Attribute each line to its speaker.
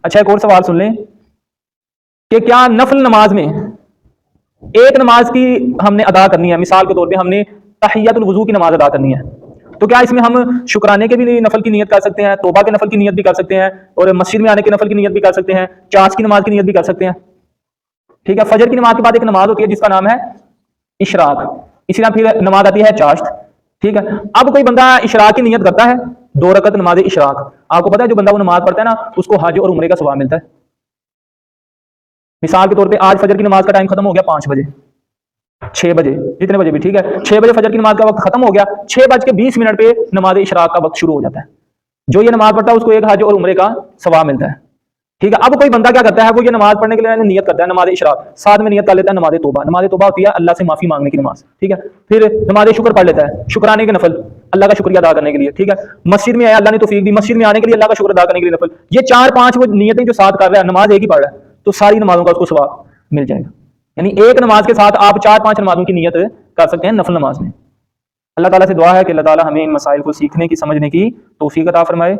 Speaker 1: اچھا ایک اور سوال سن لیں کہ کیا نفل نماز میں ایک نماز کی ہم نے ادا کرنی ہے، مثال کے طور پہ ہم نے تحیۃ الوضو کی نماز ادا کرنی ہے، تو کیا اس میں ہم شکرانے کے بھی نفل کی نیت کر سکتے ہیں، توبہ کے نفل کی نیت بھی کر سکتے ہیں، اور مسجد میں آنے کے نفل کی نیت بھی کر سکتے ہیں، چاش کی نماز کی نیت بھی کر سکتے ہیں؟ ٹھیک ہے، فجر کی نماز کے بعد ایک نماز ہوتی ہے جس کا نام ہے اشراق، اسی طرح پھر نماز آتی ہے چاشت. ٹھیک ہے، اب کوئی بندہ اشراق کی نیت کرتا ہے، 2 رکعت نماز اشراق. آپ کو پتا ہے جو بندہ وہ نماز پڑھتا ہے نا اس کو حج اور عمرے کا ثواب ملتا ہے. مثال کے طور پہ آج فجر کی نماز کا ٹائم ختم ہو گیا 5 بجے، 6 بجے، جتنے بجے بھی، ٹھیک ہے، 6 بجے فجر کی نماز کا وقت ختم ہو گیا، 6:20 پہ نماز اشراق کا وقت شروع ہو جاتا ہے. جو یہ نماز پڑھتا ہے اس کو ایک حج اور عمرے کا ثواب ملتا ہے. ٹھیک ہے، اب کوئی بندہ کیا کرتا ہے، وہ یہ نماز پڑھنے کے لیے نیت کرتا ہے نماز اشراق، ساتھ میں نیت کر لیتا ہے نماز توبہ. نماز توبہ ہوتی ہے اللہ سے معافی مانگنے کی نماز. ٹھیک ہے، پھر نماز شکر پڑھ لیتا ہے، شکرانے کے نفل، اللہ کا شکریہ ادا کرنے کے لیے. ٹھیک ہے، مسجد میں آیا، اللہ نے توفیق دی، مسجد میں آنے کے لیے اللہ کا شکر ادا کرنے کے لیے نفل. یہ 4-5 وہ نیتیں جو ساتھ کر رہا ہے، نماز ایک ہی پڑھ رہا ہے، تو ساری نمازوں کا اس کو ثواب مل جائے گا. یعنی ایک نماز کے ساتھ آپ 4-5 نمازوں کی نیت کر سکتے ہیں نفل نماز میں. اللہ تعالیٰ سے دعا ہے کہ اللہ تعالیٰ ہمیں ان مسائل کو سیکھنے کی، سمجھنے کی توفیق عطا فرمائے.